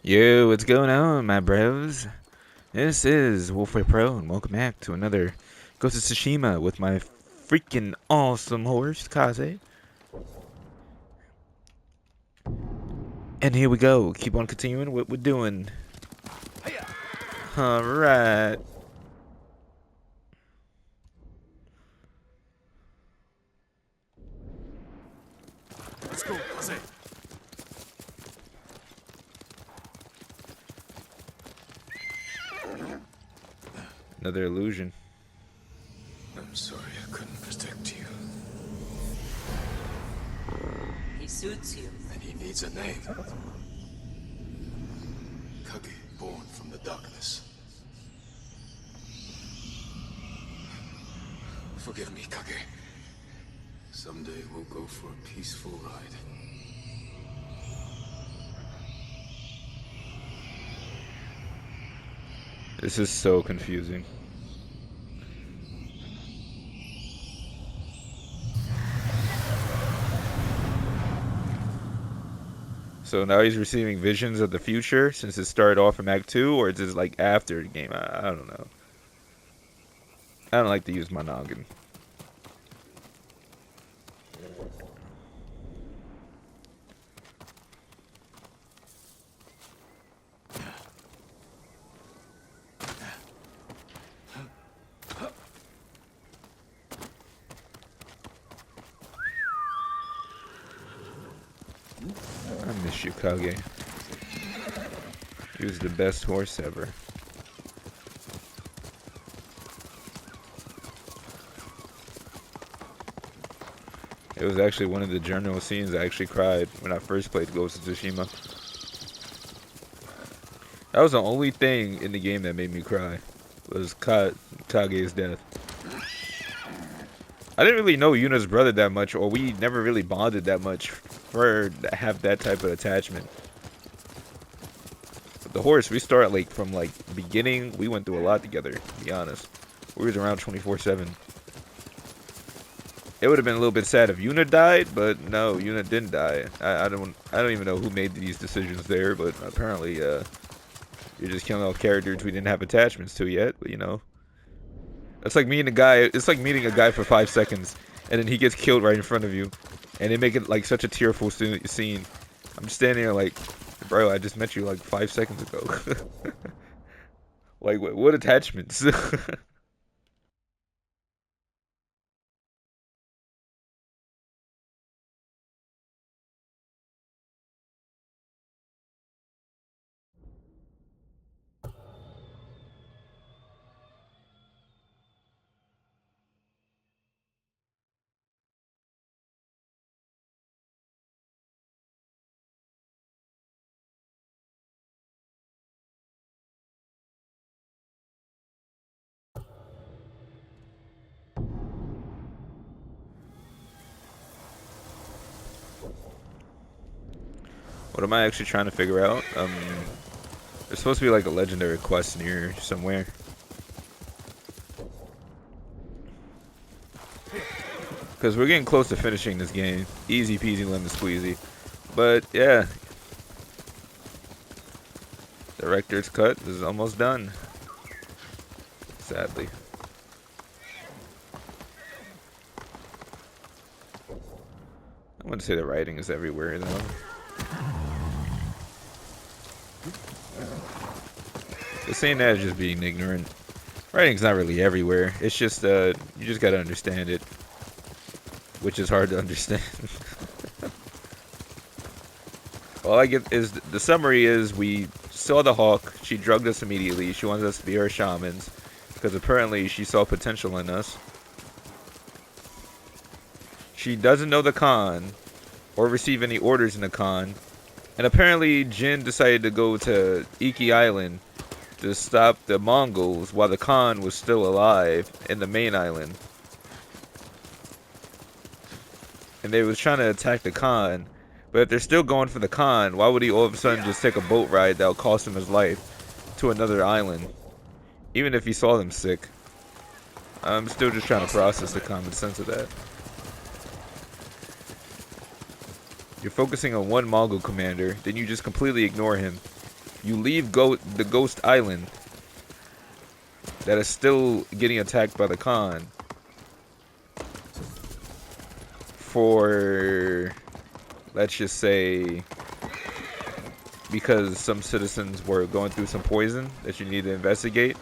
Yo, what's going on, my bros? This is Wolfway Pro, and welcome back to another Ghost of Tsushima with my freaking awesome horse, Kaze. And here we go. Keep on continuing what we're doing. Alright. Let's go, Jose. Another illusion. I'm sorry I couldn't protect you. He suits you. And he needs a name. Kage, born from the darkness. Forgive me, Kage. Someday we'll go for a peaceful ride. This is so confusing. So now he's receiving visions of the future since it started off from Act 2, or is this like after the game? I don't know. I don't like to use my noggin. I miss you, Kage. He was the best horse ever. It was actually one of the general scenes I actually cried when I first played Ghost of Tsushima. That was the only thing in the game that made me cry, was Kage's death. I didn't really know Yuna's brother that much, or we never really bonded that much for to have that type of attachment. But the horse, we start like from like beginning, we went through a lot together, to be honest. We was around 24/7. It would have been a little bit sad if Yuna died, but no, Yuna didn't die. I don't even know who made these decisions there, but apparently you're just killing off characters we didn't have attachments to yet, but you know. It's like meeting a guy. It's like meeting a guy for 5 seconds, and then he gets killed right in front of you, and they make it like such a tearful scene. I'm just standing there like, bro, I just met you like 5 seconds ago. Like, what attachments? What am I actually trying to figure out? There's supposed to be like a legendary quest near somewhere. Because we're getting close to finishing this game. Easy peasy lemon squeezy. But yeah. Director's cut is almost done. Sadly. I wouldn't say the writing is everywhere though. Just saying that is just being ignorant. Writing's not really everywhere. It's just you just gotta understand it. Which is hard to understand. All I get is the summary is we saw the hawk. She drugged us immediately. She wanted us to be her shamans because apparently she saw potential in us. She doesn't know the Khan or receive any orders in the Khan. And apparently Jin decided to go to Iki Island to stop the Mongols while the Khan was still alive in the main island. And they was trying to attack the Khan. But if they're still going for the Khan, why would he all of a sudden just take a boat ride that'll cost him his life to another island? Even if he saw them sick. I'm still just trying to process the common sense of that. You're focusing on one Mongol commander, then you just completely ignore him. You leave the Ghost Island that is still getting attacked by the Khan for, let's just say, because some citizens were going through some poison that you need to investigate.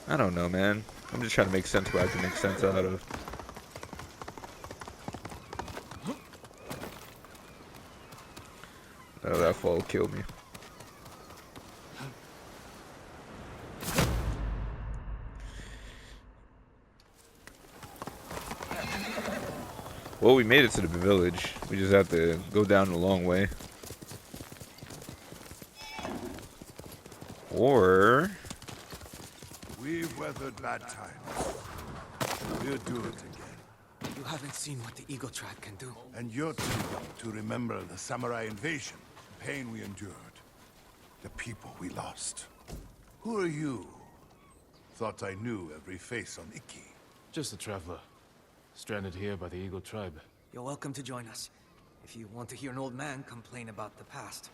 I don't know, man. I'm just trying to make sense what I can make sense out of. Oh, that fall killed me. Well, we made it to the village. We just have to go down the long way. Or... We've weathered bad times. We'll do it again. You haven't seen what the Eagle Tribe can do. And you're too young to remember the samurai invasion, the pain we endured, the people we lost. Who are you? Thought I knew every face on Iki. Just a traveler. Stranded here by the Eagle Tribe. You're welcome to join us, if you want to hear an old man complain about the past.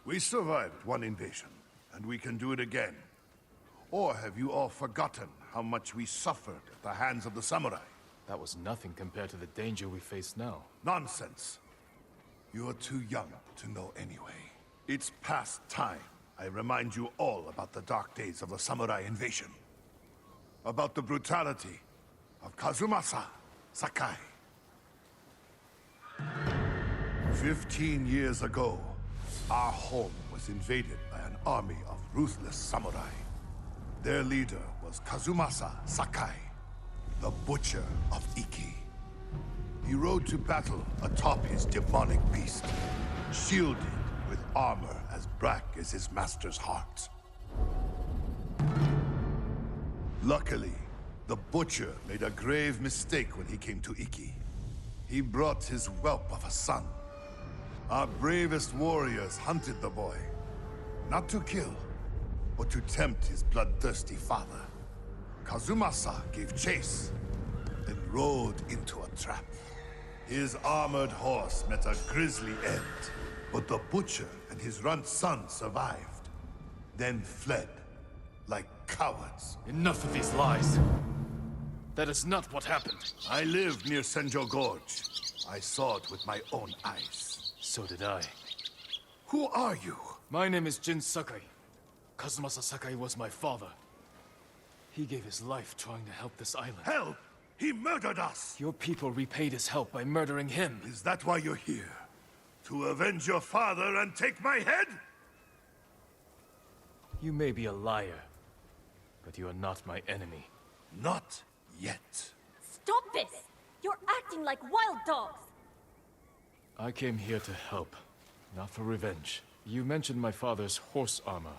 We survived one invasion, and we can do it again. Or have you all forgotten how much we suffered at the hands of the samurai? That was nothing compared to the danger we face now. Nonsense. You're too young to know anyway. It's past time I remind you all about the dark days of the samurai invasion. About the brutality of Kazumasa Sakai. 15 years ago, our home was invaded by an army of ruthless samurai. Their leader was Kazumasa Sakai, the Butcher of Iki. He rode to battle atop his demonic beast, shielded with armor as black as his master's heart. Luckily, the Butcher made a grave mistake when he came to Iki. He brought his whelp of a son. Our bravest warriors hunted the boy, not to kill, but to tempt his bloodthirsty father. Kazumasa gave chase, then rode into a trap. His armored horse met a grisly end, but the Butcher and his runt son survived, then fled like cowards. Enough of these lies. That is not what happened. I lived near Senjo Gorge. I saw it with my own eyes. So did I. Who are you? My name is Jin Sakai. Kazumasa Sakai was my father. He gave his life trying to help this island. Help! He murdered us! Your people repaid his help by murdering him. Is that why you're here? To avenge your father and take my head? You may be a liar, but you are not my enemy. Not yet. Stop this! You're acting like wild dogs! I came here to help, not for revenge. You mentioned my father's horse armor.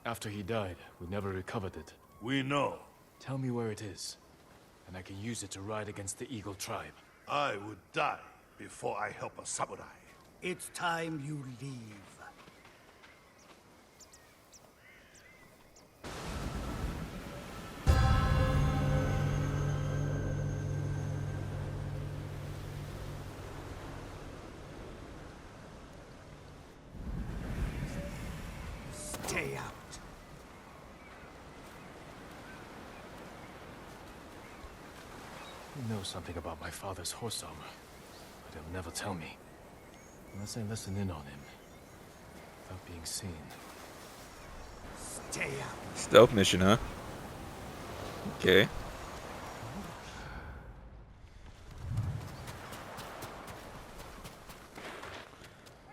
After he died, we never recovered it. We know. Tell me where it is, and I can use it to ride against the Eagle Tribe. I would die before I help a samurai. It's time you leave. Stay out. He knows something about my father's horse armor, but he'll never tell me. Unless I listen in on him, without being seen. Stay out. Stealth mission, huh? Okay.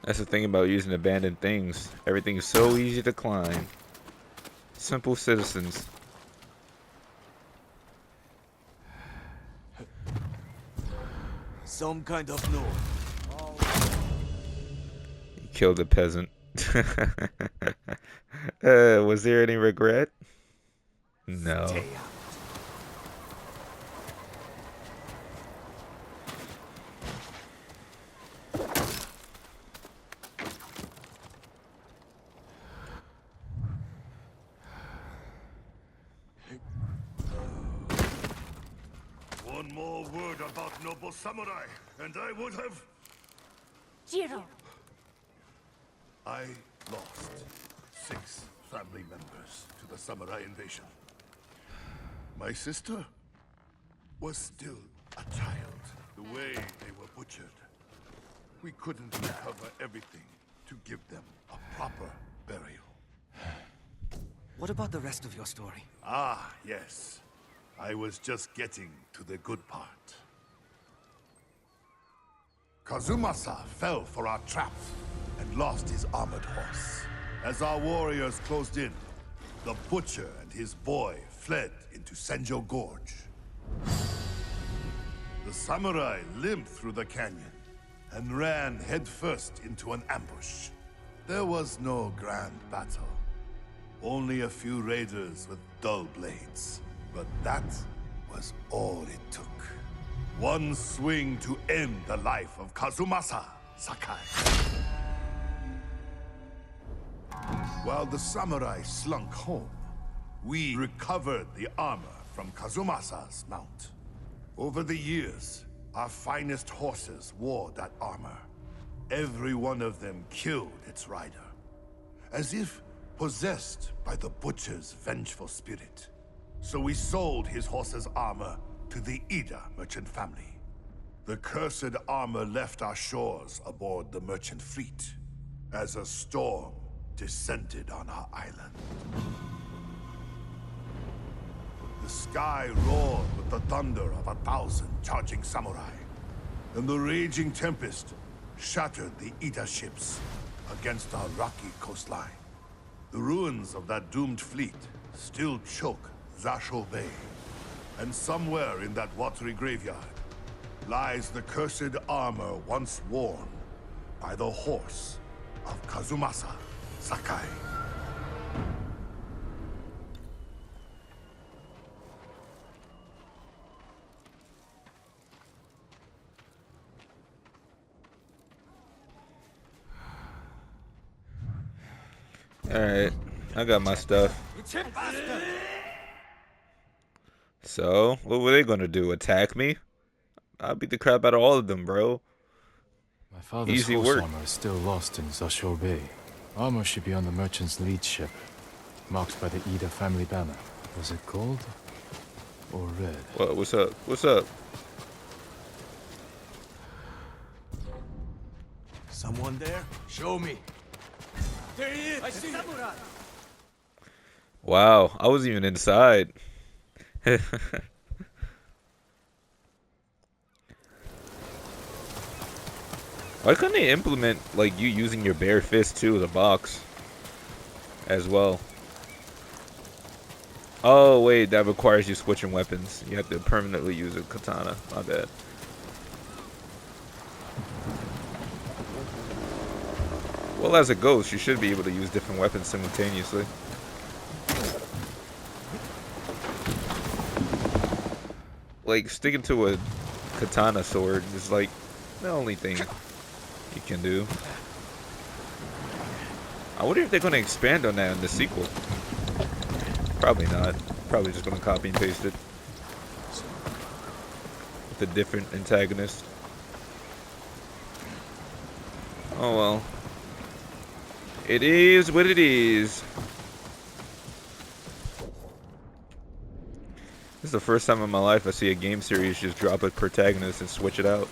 That's the thing about using abandoned things. Everything's so easy to climb. Simple citizens. Some kind of no. He killed a peasant. Was there any regret? No. Stay out. One more more word about noble samurai, and I would have... Jiro. I lost 6 family members to the samurai invasion. My sister was still a child. The way they were butchered, we couldn't recover everything to give them a proper burial. What about the rest of your story? Ah, yes. I was just getting to the good part. Kazumasa fell for our traps and lost his armored horse. As our warriors closed in, the butcher and his boy fled into Senjo Gorge. The samurai limped through the canyon and ran headfirst into an ambush. There was no grand battle. Only a few raiders with dull blades. But that was all it took. One swing to end the life of Kazumasa Sakai. While the samurai slunk home, we recovered the armor from Kazumasa's mount. Over the years, our finest horses wore that armor. Every one of them killed its rider, as if possessed by the butcher's vengeful spirit. So we sold his horse's armor to the Ida merchant family. The cursed armor left our shores aboard the merchant fleet as a storm descended on our island. The sky roared with the thunder of 1,000 charging samurai, and the raging tempest shattered the Ida ships against our rocky coastline. The ruins of that doomed fleet still choke Zasho Bay, and somewhere in that watery graveyard lies the cursed armor once worn by the horse of Kazumasa Sakai. Alright, I got my stuff. So, what were they gonna do? Attack me? I'll beat the crap out of all of them, bro. My father's Easy horse work. armor is still lost in Zasho Bay. Armor should be on the merchant's lead ship, marked by the Ida family banner. Was it gold or red? What? What's up? What's up? Someone there? Show me. There he is! I see samurai! Wow, I was even inside. Why couldn't they implement like you using your bare fist too as a box as well? Oh wait, that requires you switching weapons. You have to permanently use a katana. My bad. Well, as a ghost, you should be able to use different weapons simultaneously. Like, sticking to a katana sword is like the only thing you can do. I wonder if they're going to expand on that in the sequel. Probably not. Probably just going to copy and paste it with a different antagonist. Oh well. It is what it is. This is the first time in my life I see a game series just drop a protagonist and switch it out.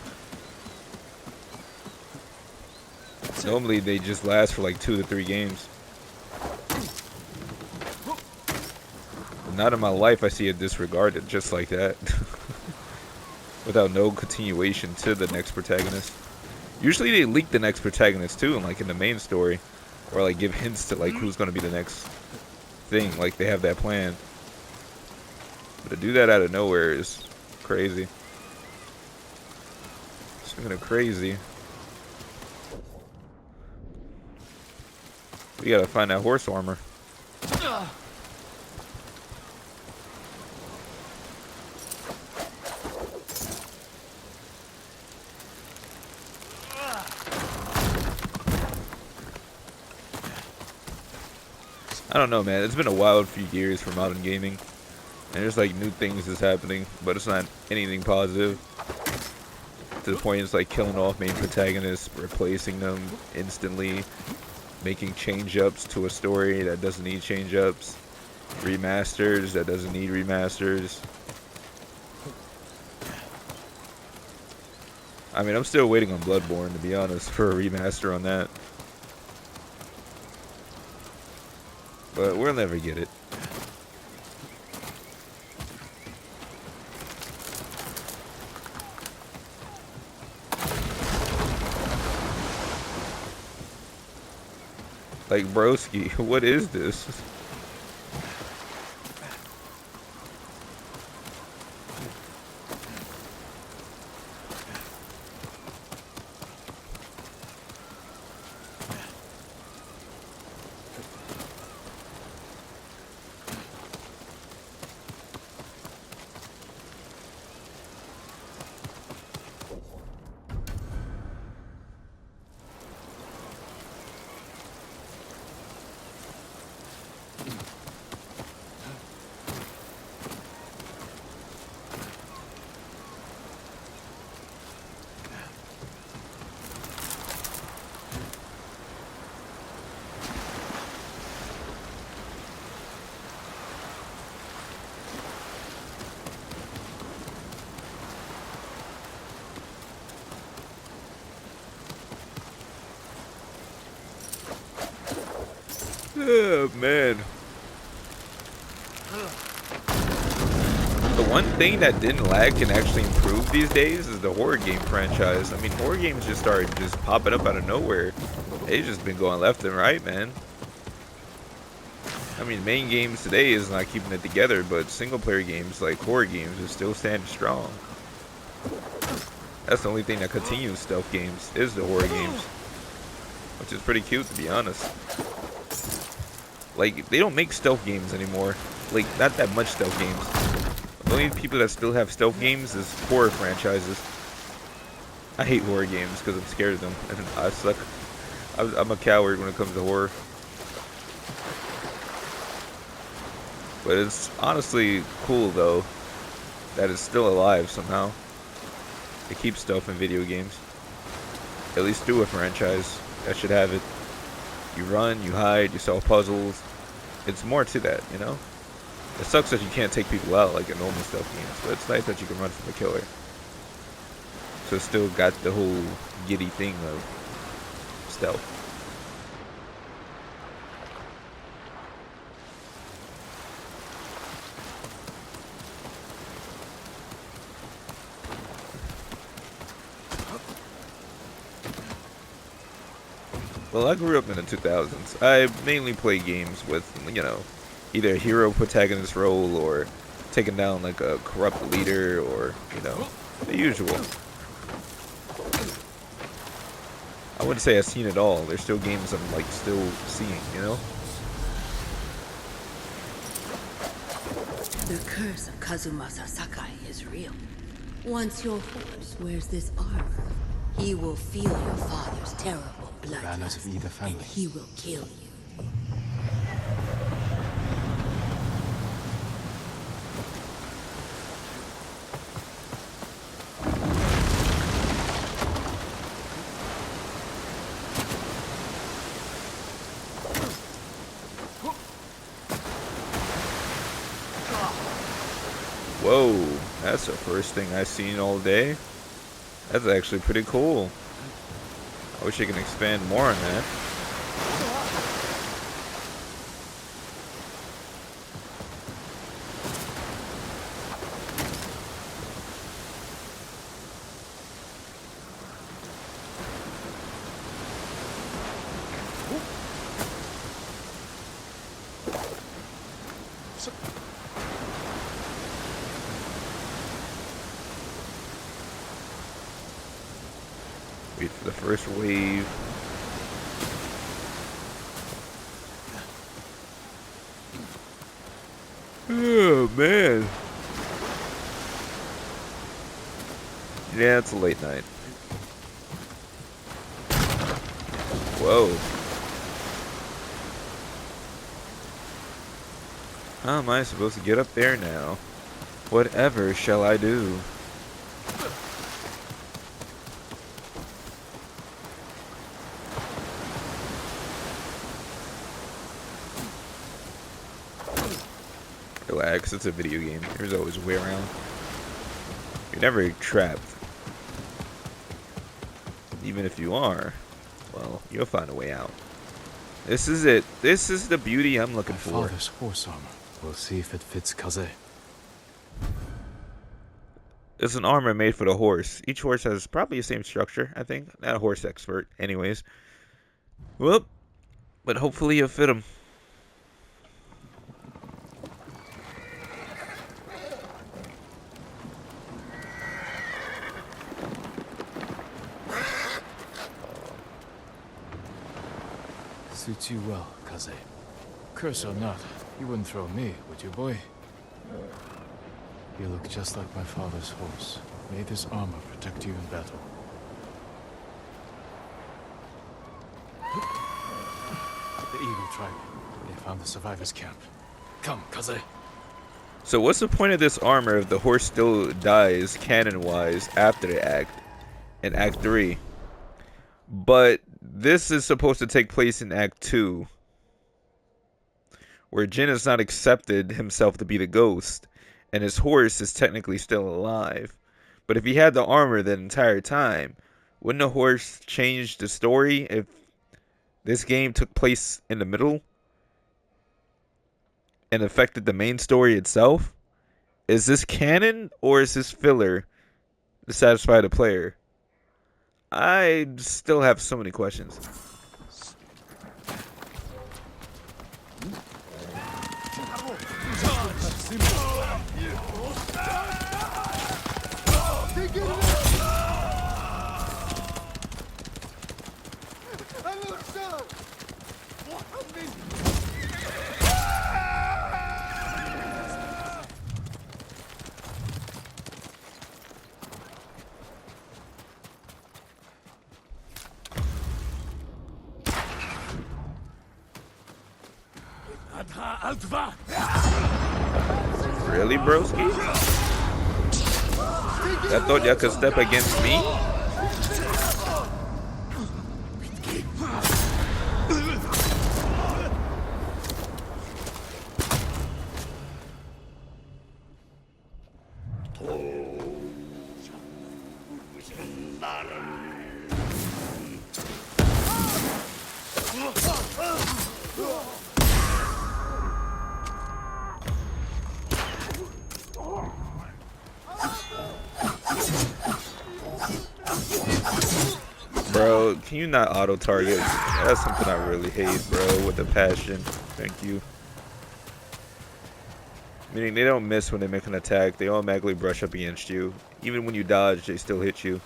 Normally they just last for like 2 to 3 games. But not in my life I see it disregarded just like that. Without no continuation to the next protagonist. Usually they leak the next protagonist too, and like in the main story. Or like give hints to like who's gonna be the next thing. Like they have that plan. But to do that out of nowhere is crazy. It's kind of crazy. We gotta find that horse armor. I don't know, man. It's been a wild few years for modern gaming. And there's like new things that's happening, but it's not anything positive. To the point it's like killing off main protagonists, replacing them instantly, making change-ups to a story that doesn't need change-ups, remasters that doesn't need remasters. I mean, I'm still waiting on Bloodborne, to be honest, for a remaster on that. But we'll never get it. Like, broski, what is this? Oh, man. The one thing that didn't lag can actually improve these days is the horror game franchise. I mean, horror games just started just popping up out of nowhere. They've just been going left and right, man. I mean, main games today is not keeping it together, but single player games like horror games are still standing strong. That's the only thing that continues stealth games is the horror games, which is pretty cute, to be honest. Like, they don't make stealth games anymore. Like, not that much stealth games. The only people that still have stealth games is horror franchises. I hate horror games because I'm scared of them, and I suck. I'm a coward when it comes to horror. But it's honestly cool, though, that it's still alive somehow. It keeps stuff in video games. At least through a franchise. That should have it. You run, you hide, you solve puzzles. It's more to that, you know? It sucks that you can't take people out like in normal stealth games, but it's nice that you can run from the killer. So it's still got the whole giddy thing of stealth. Well, I grew up in the 2000s. I mainly played games with, you know, either a hero protagonist role or taking down like a corrupt leader or, you know, the usual. I wouldn't say I've seen it all. There's still games I'm like still seeing, you know? The curse of Kazumasa Sakai is real. Once your horse wears this armor, he will feel your father's terrible Banners of bloodlust, either and family. he will kill you. Whoa, that's the first thing I've seen all day. That's actually pretty cool. I wish I could expand more on that. Wait for the first wave. Oh, man. Yeah, it's a late night. Whoa. How am I supposed to get up there now? Whatever shall I do? Relax, it's a video game. There's always a way around. You're never trapped. Even if you are, well, you'll find a way out. This is it. This is the beauty I'm looking for. Father's horse armor. We'll see if it fits Kaze. It's an armor made for the horse. Each horse has probably the same structure, I think. Not a horse expert, anyways. Well, but hopefully it'll fit him. Suits you well, Kaze. Curse or not, you wouldn't throw me, would you, boy? You look just like my father's horse. May this armor protect you in battle. The Eagle tribe. They found the survivors' camp. Come, Kaze. So what's the point of this armor if the horse still dies canon-wise after the act, in Act 3? But this is supposed to take place in Act 2, where Jin has not accepted himself to be the ghost, and his horse is technically still alive. But if he had the armor that entire time, wouldn't the horse change the story if this game took place in the middle and affected the main story itself? Is this canon or is this filler to satisfy the player? I still have so many questions. Really, broski? I thought y'all could step against me? Bro, can you not auto-target? That's something I really hate, bro, with a passion. Thank you. Meaning they don't miss when they make an attack. They automatically brush up against you. Even when you dodge, they still hit you.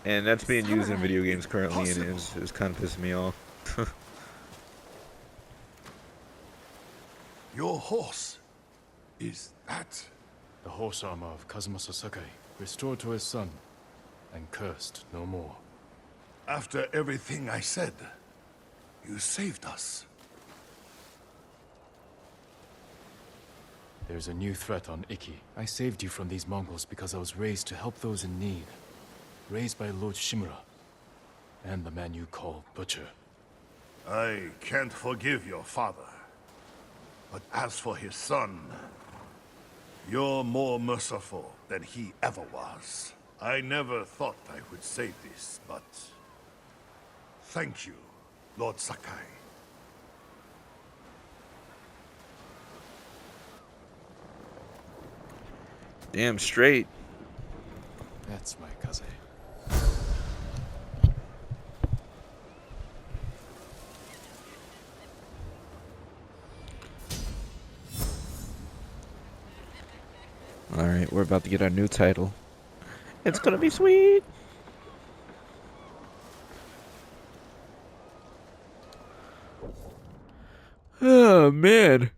And that's being used in video games currently, and it's kind of pissing me off. Your horse? Is that... The horse armor of Kazumasa Sakai, restored to his son, and cursed no more. After everything I said, you saved us. There's a new threat on Iki. I saved you from these Mongols because I was raised to help those in need. Raised by Lord Shimura, and the man you call Butcher. I can't forgive your father. But as for his son, you're more merciful than he ever was. I never thought I would say this, but... thank you, Lord Sakai. Damn straight. That's my Kaze. Alright, we're about to get our new title. It's gonna be sweet! Oh, man.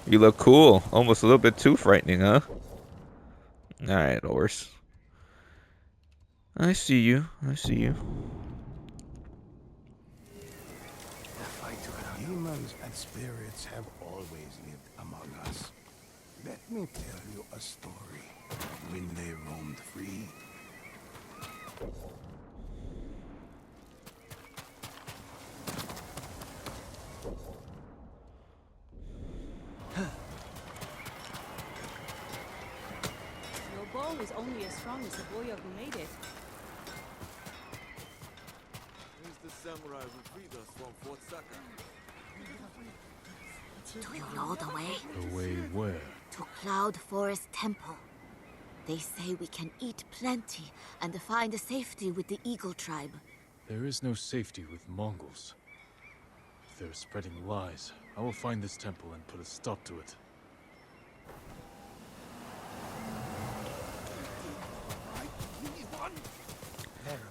You look cool. Almost a little bit too frightening, huh? Alright, horse. I see you. I see you. Demons and spirits have always lived among us. Let me tell you a story. When they roamed free, Your bow is only as strong as the warrior who made it. He's the samurai who freed us from Fort Sakai. Do you know the way? The way where? To Cloud Forest Temple. They say we can eat plenty and find safety with the Eagle tribe. There is no safety with Mongols. If they're spreading lies, I will find this temple and put a stop to it.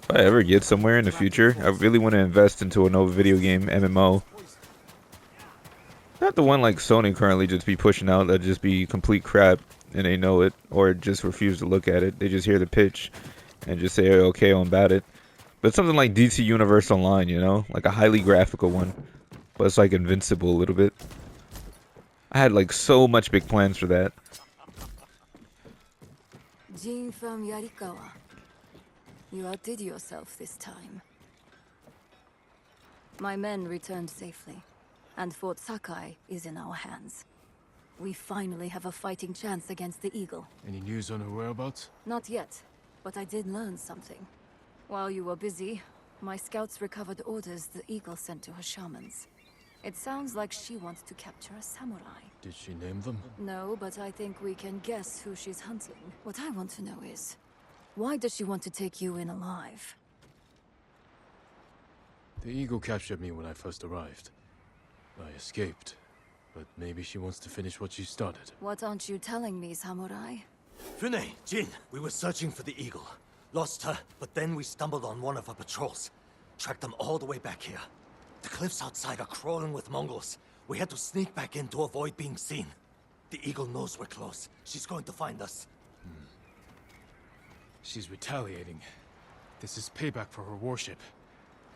If I ever get somewhere in the future, I really want to invest into an old video game MMO. Not the one like Sony currently just be pushing out that just be complete crap and they know it or just refuse to look at it. They just hear the pitch and just say okay on about it. But something like DC Universe Online, you know, like a highly graphical one, but it's like invincible a little bit. I had like so much big plans for that. Jin from Yarikawa. You outdid yourself this time. My men returned safely, and Fort Sakai is in our hands. We finally have a fighting chance against the Eagle. Any news on her whereabouts? Not yet, but I did learn something. While you were busy, my scouts recovered orders the Eagle sent to her shamans. It sounds like she wants to capture a samurai. Did she name them? No, but I think we can guess who she's hunting. What I want to know is, why does she want to take you in alive? The Eagle captured me when I first arrived. I escaped, but maybe she wants to finish what she started. What aren't you telling me, samurai? Fune, Jin, we were searching for the Eagle. Lost her, but then we stumbled on one of her patrols. Tracked them all the way back here. The cliffs outside are crawling with Mongols. We had to sneak back in to avoid being seen. The Eagle knows we're close. She's going to find us. She's retaliating. This is payback for her warship,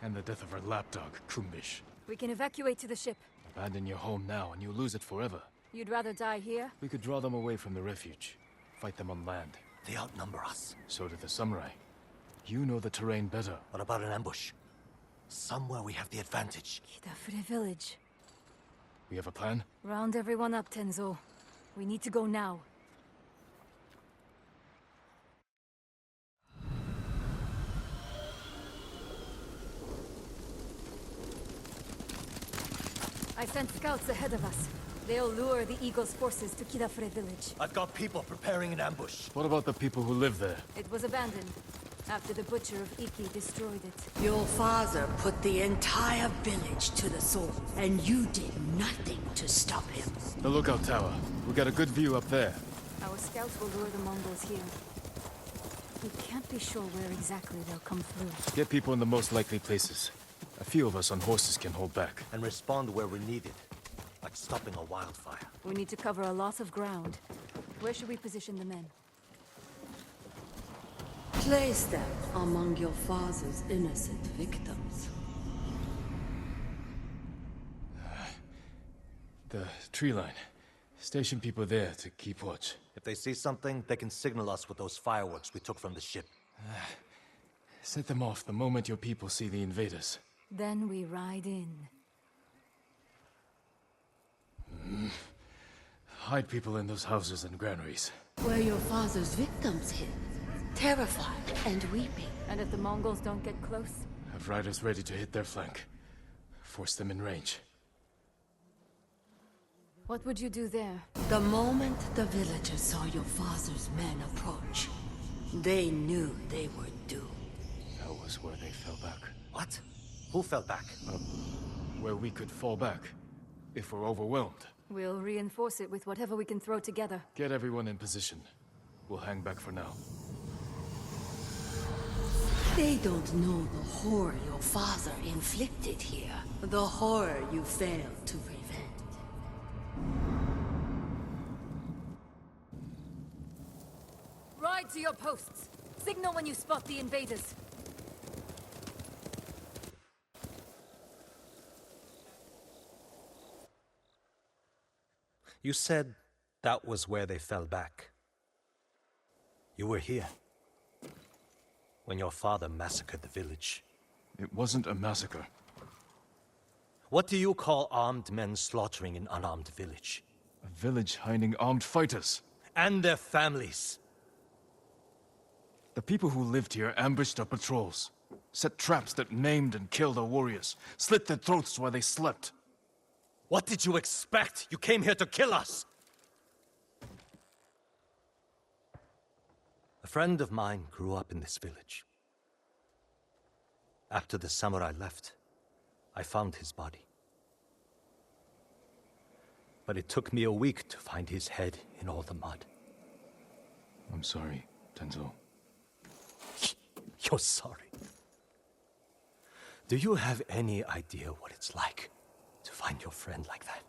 and the death of her lapdog, Kumbish. We can evacuate to the ship. Abandon your home now, and you'll lose it forever. You'd rather die here? We could draw them away from the refuge. Fight them on land. They outnumber us. So do the samurai. You know the terrain better. What about an ambush? Somewhere we have the advantage. Kidafure village. We have a plan? Round everyone up, Tenzo. We need to go now. I sent scouts ahead of us. They'll lure the Eagle's forces to Kidafure village. I've got people preparing an ambush. What about the people who live there? It was abandoned after the Butcher of Iki destroyed it. Your father put the entire village to the sword, and you did nothing to stop him. The lookout tower. We got a good view up there. Our scouts will lure the Mongols here. We can't be sure where exactly they'll come through. Get people in the most likely places. A few of us on horses can hold back. And respond where we're needed. Like stopping a wildfire. We need to cover a lot of ground. Where should we position the men? Place them among your father's innocent victims. The tree line. Station people there to keep watch. If they see something, they can signal us with those fireworks we took from the ship. Set them off the moment your people see the invaders. Then we ride in. Hide people in those houses and granaries. Where your father's victims hid, terrified and weeping. And if the Mongols don't get close? Have riders ready to hit their flank. Force them in range. What would you do there? The moment the villagers saw your father's men approach, they knew they were doomed. That was where they fell back. What? Who fell back? Where we could fall back. If we're overwhelmed. We'll reinforce it with whatever we can throw together. Get everyone in position. We'll hang back for now. They don't know the horror your father inflicted here. The horror you failed to prevent. Ride to your posts! Signal when you spot the invaders. You said that was where they fell back. You were here when your father massacred the village. It wasn't a massacre. What do you call armed men slaughtering an unarmed village? A village hiding armed fighters. And their families. The people who lived here ambushed our patrols, set traps that maimed and killed our warriors, slit their throats while they slept. What did you expect? You came here to kill us! A friend of mine grew up in this village. After the samurai left, I found his body. But it took me a week to find his head in all the mud. I'm sorry, Tenzo. You're sorry. Do you have any idea what it's like to find your friend like that?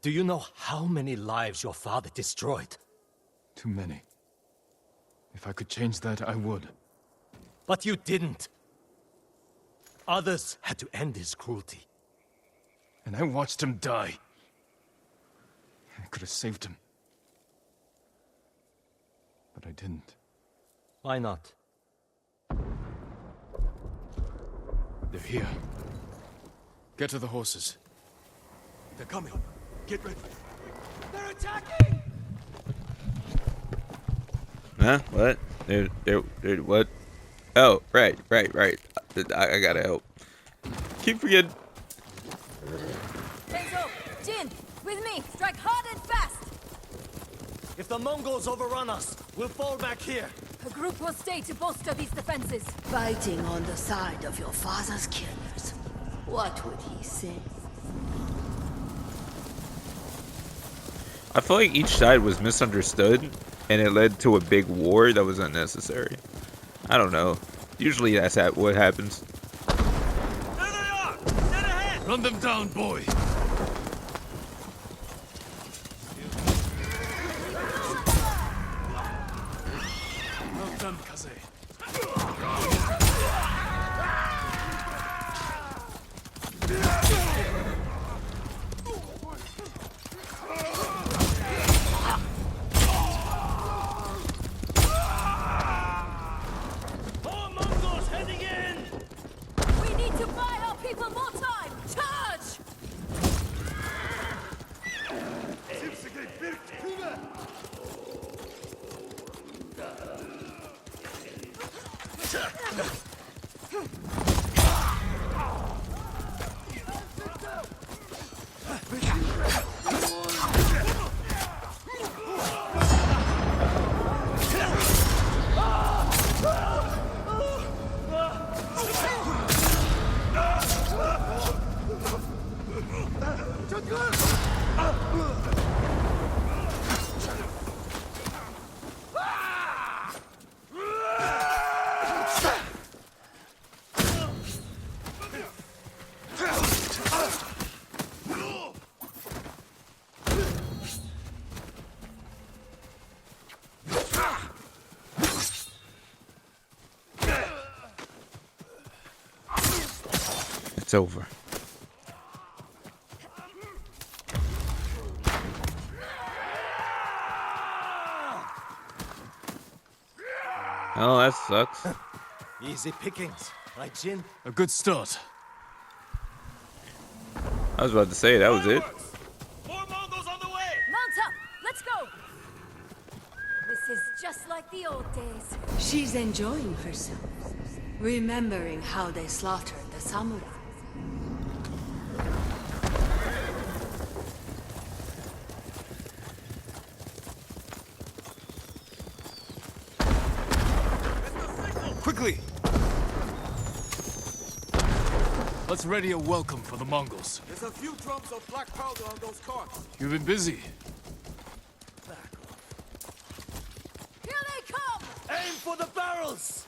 Do you know how many lives your father destroyed? Too many. If I could change that, I would. But you didn't. Others had to end his cruelty. And I watched him die. I could have saved him. But I didn't. Why not? They're here. Get to the horses. They're coming. Get ready. They're attacking! Huh? What? They're what? Oh, right. I gotta help. Keep forgetting. Tenzo, Jin, with me. Strike hard and fast. If the Mongols overrun us, we'll fall back here. A group will stay to bolster these defenses. Fighting on the side of your father's killers. What would he say? I feel like each side was misunderstood, and it led to a big war that was unnecessary. I don't know. Usually that's what happens. There they are! Dead ahead! Run them down, boy! Well done, Kaze. More Mongols heading in! We need to buy our people more time. Charge! It's over. Oh, that sucks. Easy pickings, right, Jin? A good start. I was about to say that was it. More Mongols on the way! Mount up! Let's go! This is just like the old days. She's enjoying herself, remembering how they slaughtered the samurai. Quickly! Let's ready a welcome for the Mongols. There's a few drums of black powder on those carts. You've been busy. Here they come! Aim for the barrels!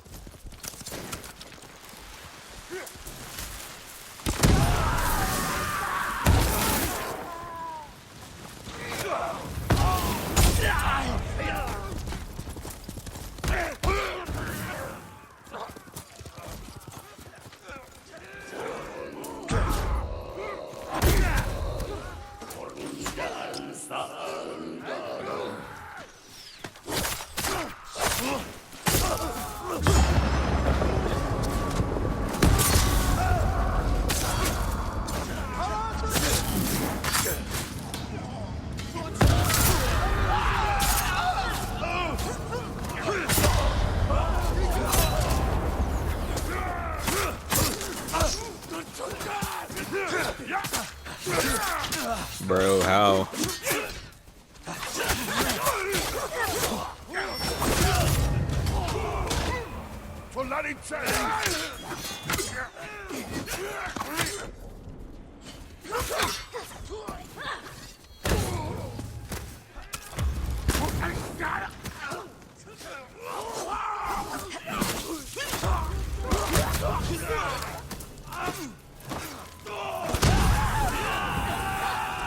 Bro, how?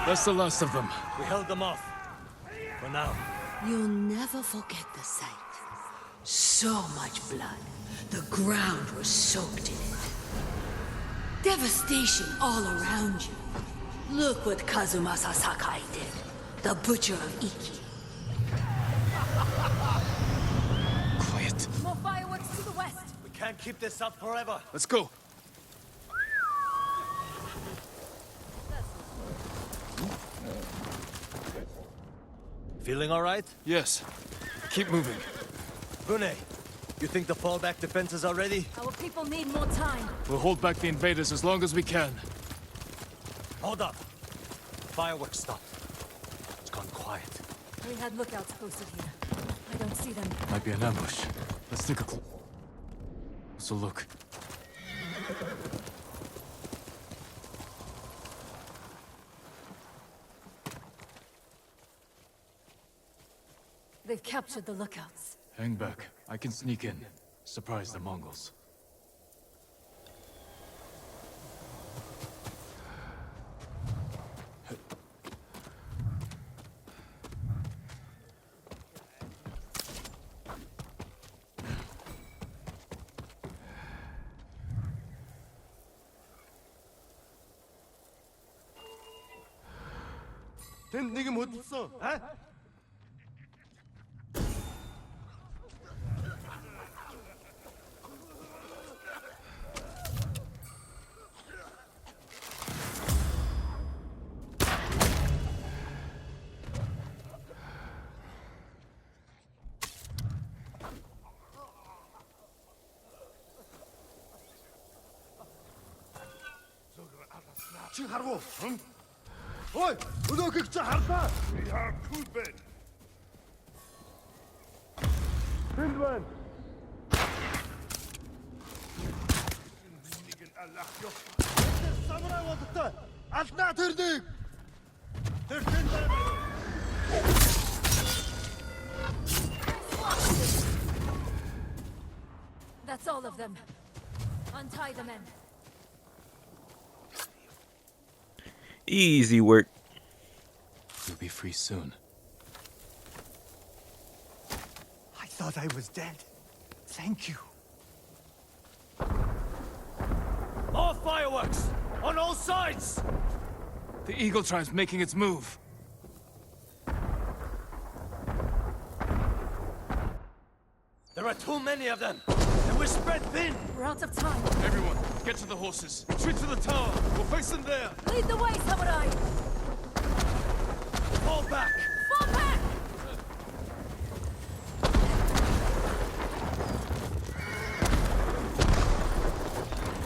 That's the last of them. We held them off. For now. You'll never forget the sight. So much blood. The ground was soaked in it. Devastation all around you. Look what Kazumasa Sakai did. The butcher of Iki. Quiet. More fireworks to the west. We can't keep this up forever. Let's go. Feeling all right? Yes. Keep moving. Brune, you think the fallback defenses are ready? Our people need more time. We'll hold back the invaders as long as we can. Hold up. Fireworks stopped. It's gone quiet. We had lookouts posted here. I don't see them. Might be an ambush. Let's take a closer look. They've captured the lookouts. Hang back. I can sneak in. Surprise the Mongols. Чи харгу? Ой, өнөөхийг чи харлаа. We are proven. Тэнд байна. Нэг нь аллах ёо. Самурай болтой. Алнаа тэрнийг. Тэр тэнд байна. That's all of them. Untie the men. Easy work. You'll be free soon. I thought I was dead. Thank you. More fireworks! On all sides! The Eagle Tribe's making its move. There are too many of them, and we're spread thin. We're out of time. Everyone, get to the horses. Retreat to the tower. We'll face them there. Lead the way, samurai! Fall back! Fall back!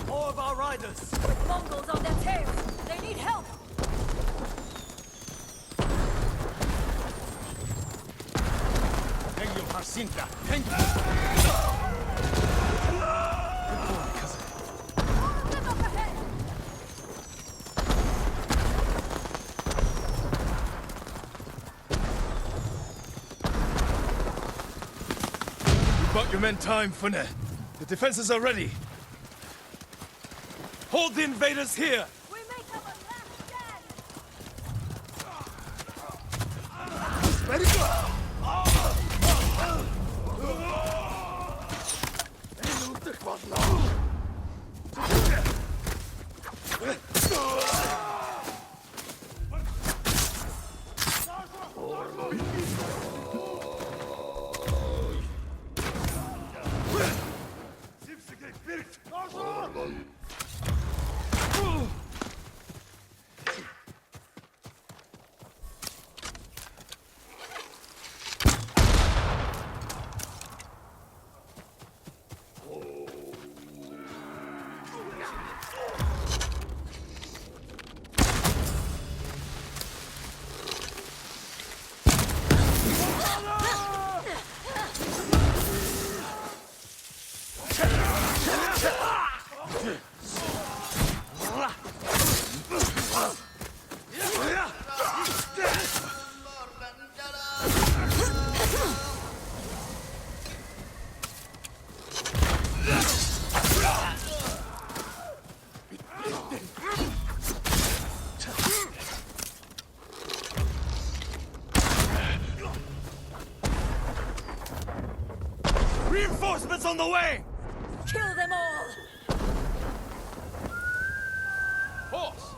More of our riders! With Mongols on their tails! They need help! Thank you, Harsinta. Thank you! All of them up ahead! You bought your men time, Fune. The defenses are ready. Hold the invaders here! We make up a last stand! Very good. Reinforcements on the way! Kill them all! Horse!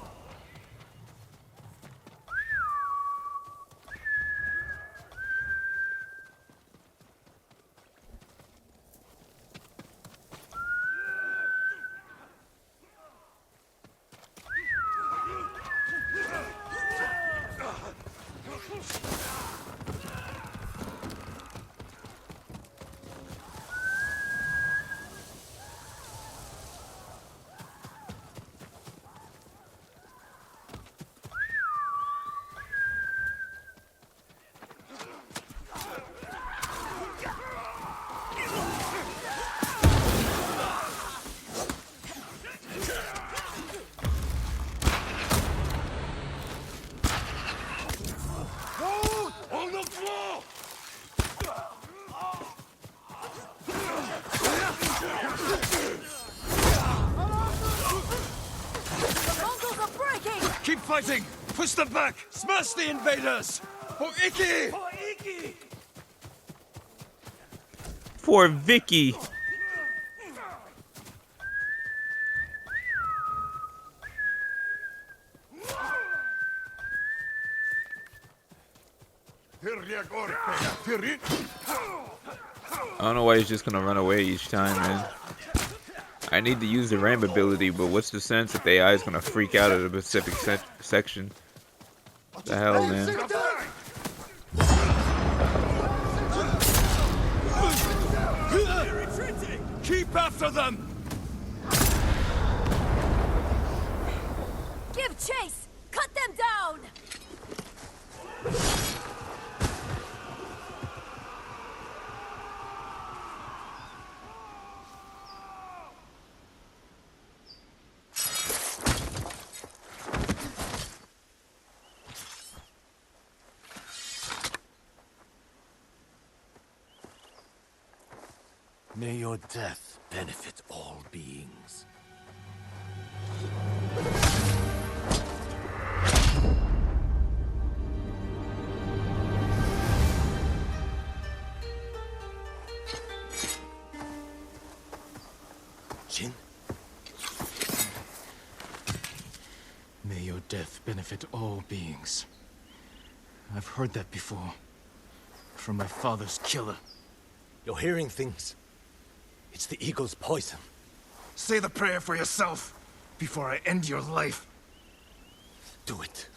On the floor! The Mongols are breaking! Keep fighting! Push them back! Smash the invaders! For Iki! For Iki! For Vicky. I don't know why he's just gonna run away each time, man. I need to use the ramp ability, but what's the sense if the AI is gonna freak out at a specific section? The hell, man. Keep after them! Give chase! Cut them down! May your death benefit all beings. Jin? May your death benefit all beings. I've heard that before. From my father's killer. You're hearing things. It's the eagle's poison. Say the prayer for yourself before I end your life. Do it.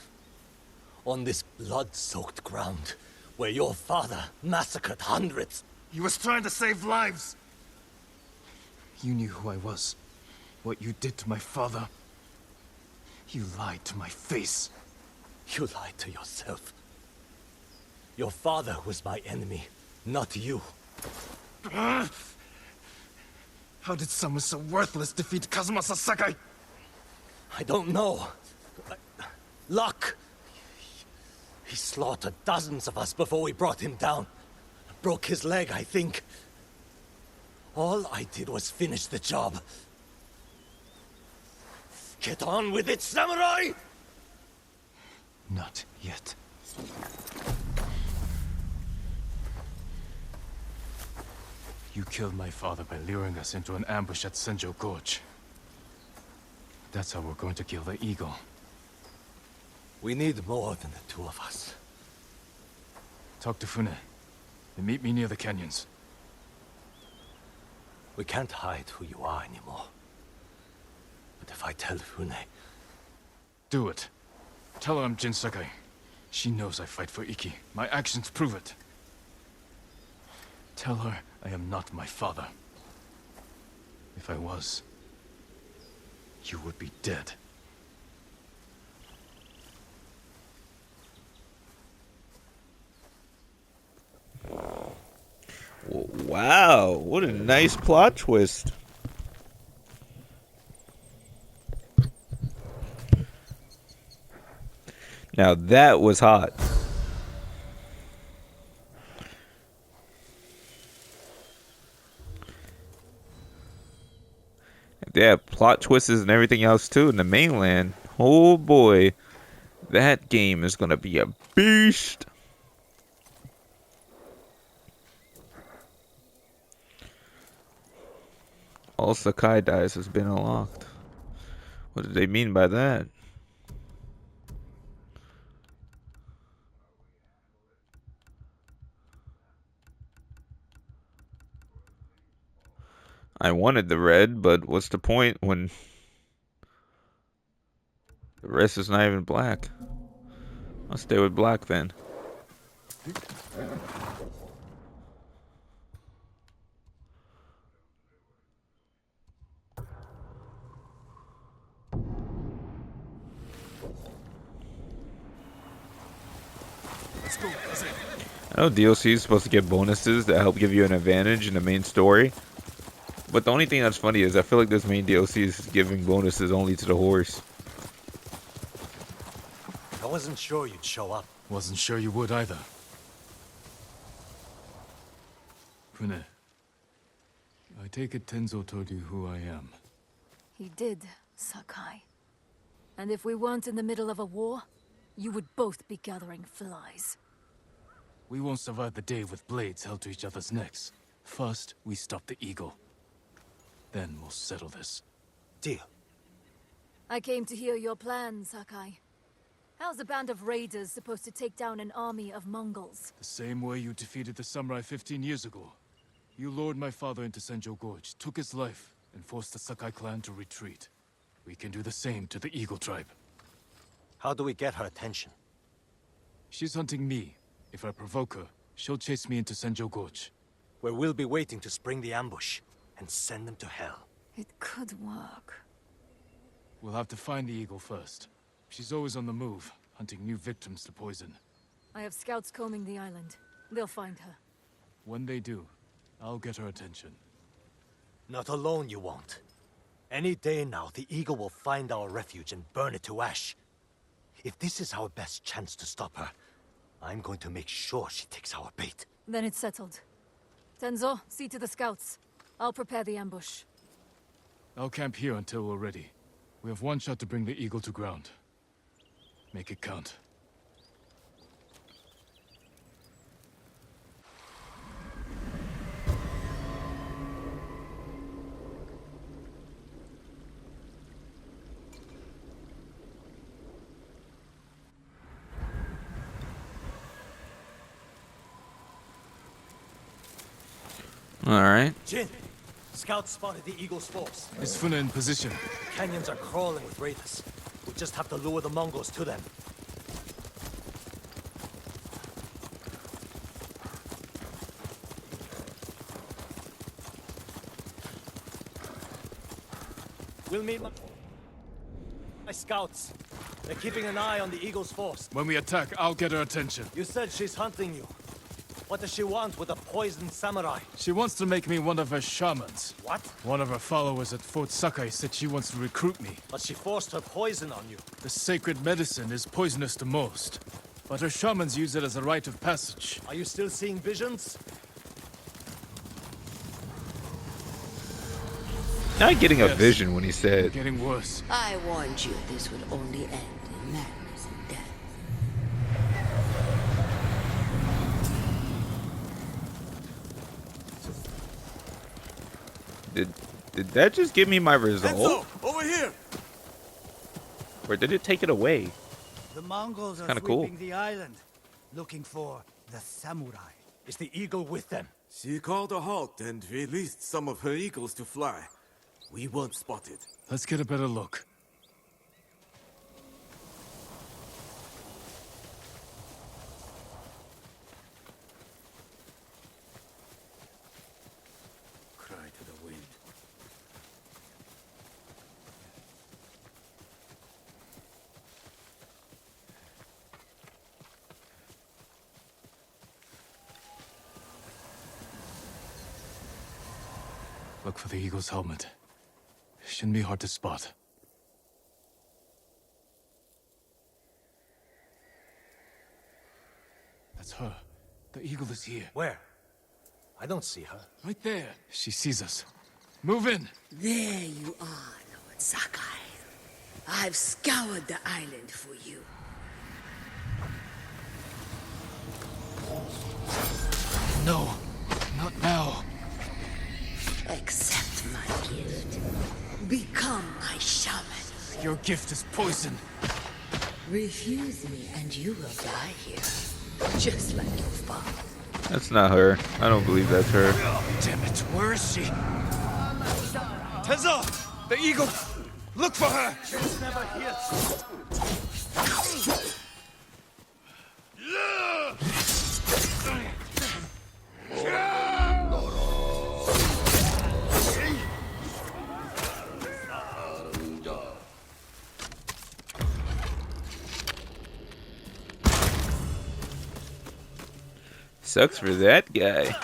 On this blood-soaked ground, where your father massacred hundreds. He was trying to save lives. You knew who I was. What you did to my father. You lied to my face. You lied to yourself. Your father was my enemy, not you. How did someone so worthless defeat Kazuma Sakai? I don't know. Luck. He slaughtered dozens of us before we brought him down. Broke his leg, I think. All I did was finish the job. Get on with it, samurai! Not yet. You killed my father by luring us into an ambush at Senjo Gorge. That's how we're going to kill the eagle. We need more than the two of us. Talk to Fune. And meet me near the canyons. We can't hide who you are anymore. But if I tell Fune... Do it. Tell her I'm Jin Sakai. She knows I fight for Iki. My actions prove it. Tell her I am not my father. If I was, you would be dead. Wow, what a nice plot twist. Now that was hot. They have plot twists and everything else too in the mainland. Oh boy, that game is gonna be a beast. All Sakai dies has been unlocked. What do they mean by that? I wanted the red, but what's the point when the rest is not even black? I'll stay with black then. I know DLC is supposed to get bonuses that help give you an advantage in the main story. But the only thing that's funny is I feel like this main DLC is giving bonuses only to the horse. I wasn't sure you'd show up. Wasn't sure you would either. Fune, I take it Tenzo told you who I am. He did, Sakai. And if we weren't in the middle of a war, you would both be gathering flies. We won't survive the day with blades held to each other's necks. First, we stop the eagle. Then we'll settle this. Deal. I came to hear your plan, Sakai. How's a band of raiders supposed to take down an army of Mongols? The same way you defeated the samurai 15 years ago. You lured my father into Senjo Gorge, took his life, and forced the Sakai clan to retreat. We can do the same to the Eagle tribe. How do we get her attention? She's hunting me. If I provoke her, she'll chase me into Senjo Gorge. Where we'll be waiting to spring the ambush and send them to hell. It could work. We'll have to find the eagle first. She's always on the move, hunting new victims to poison. I have scouts combing the island. They'll find her. When they do, I'll get her attention. Not alone you won't. Any day now, the eagle will find our refuge and burn it to ash. If this is our best chance to stop her, I'm going to make sure she takes our bait. Then it's settled. Tenzo, see to the scouts. I'll prepare the ambush. I'll camp here until we're ready. We have one shot to bring the eagle to ground. Make it count. Alright. Jin! Scouts spotted the eagle's force. Is Funa in position? Canyons are crawling with raiders. We just have to lure the Mongols to them. We'll meet my scouts. They're keeping an eye on the eagle's force. When we attack, I'll get her attention. You said she's hunting you. What does she want with a poisoned samurai? She wants to make me one of her shamans. What? One of her followers at Fort Sakai said she wants to recruit me. But she forced her poison on you. The sacred medicine is poisonous to most, but her shamans use it as a rite of passage. Are you still seeing visions? Not getting a vision when he said. Getting worse. I warned you this would only end in madness and death. Did that just give me my result? Enzo, over here! Or did it take it away? The Mongols are Kinda sweeping cool. the island, looking for the samurai. Is the eagle with them? She called a halt and released some of her eagles to fly. We weren't spotted. Let's get a better look. Cry to the wind. Look for the eagle's helmet. Shouldn't be hard to spot. That's her. The eagle is here. Where? I don't see her. Right there. She sees us. Move in. There you are, Lord Sakai. I've scoured the island for you. No, not now. Accept my gift. gift is poison. Refuse me and you will die here. Just like your father. That's not her. I don't believe that's her. Damn it, where is she? Tenzo! The eagle! Look for her! She's never here. Sucks for that guy.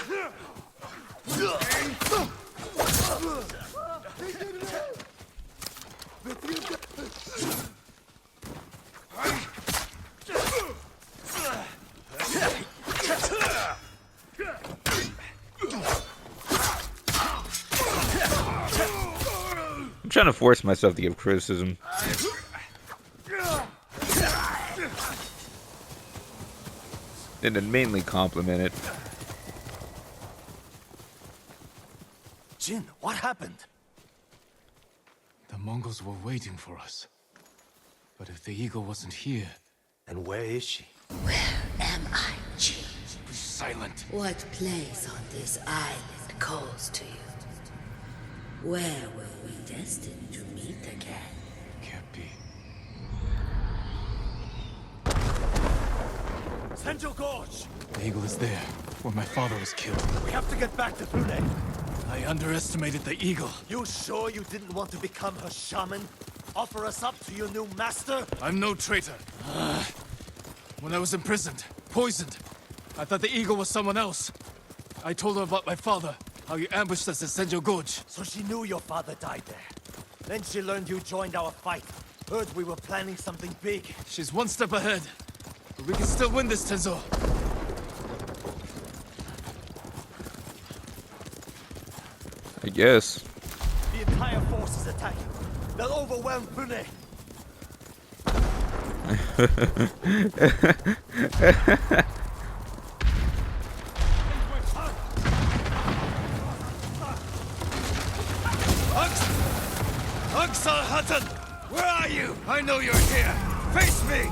I'm trying to force myself to give criticism. And then mainly compliment it. Jin, what happened? The Mongols were waiting for us. But if the eagle wasn't here... And where is she? Where am I, Jin? Be silent. What place on this island calls to you? Where were we destined to meet again? Can't be. Central Gorge! The eagle is there, where my father was killed. We have to get back to Brunei. I underestimated the eagle. You sure you didn't want to become her shaman? Offer us up to your new master? I'm no traitor. When I was imprisoned, poisoned, I thought the eagle was someone else. I told her about my father, how you ambushed us at Senjo Gorge. So she knew your father died there. Then she learned you joined our fight. Heard we were planning something big. She's one step ahead. But we can still win this, Tenzo. I guess. The entire force is attacking. They'll overwhelm Brunei. Hutton! Where are you? I know you're here. Face me!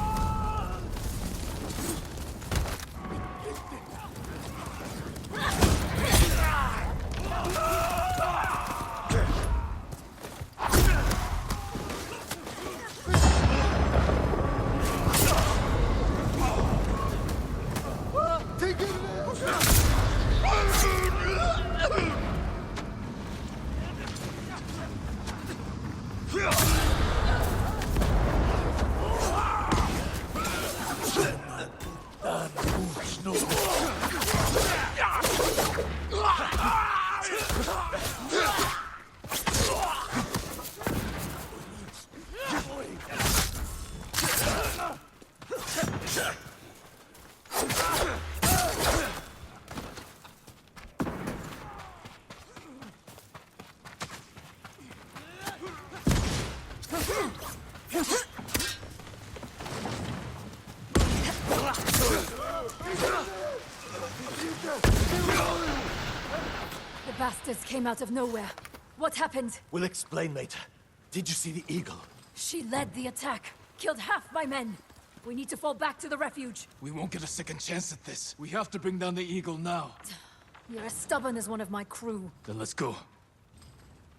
The bastards came out of nowhere. What happened? We'll explain later. Did you see the eagle? She led the attack. Killed half my men. We need to fall back to the refuge. We won't get a second chance at this. We have to bring down the eagle now. You're as stubborn as one of my crew. Then let's go.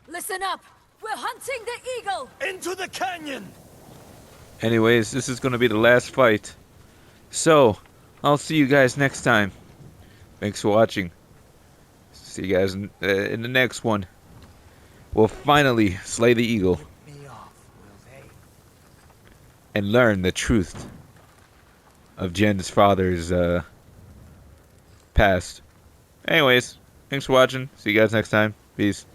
Listen up! We're hunting the eagle! Into the canyon! Anyways, this is going to be the last fight. So, I'll see you guys next time. Thanks for watching. See you guys in the next one. We'll finally slay the eagle. And learn the truth of Jin's father's past. Anyways, thanks for watching. See you guys next time. Peace.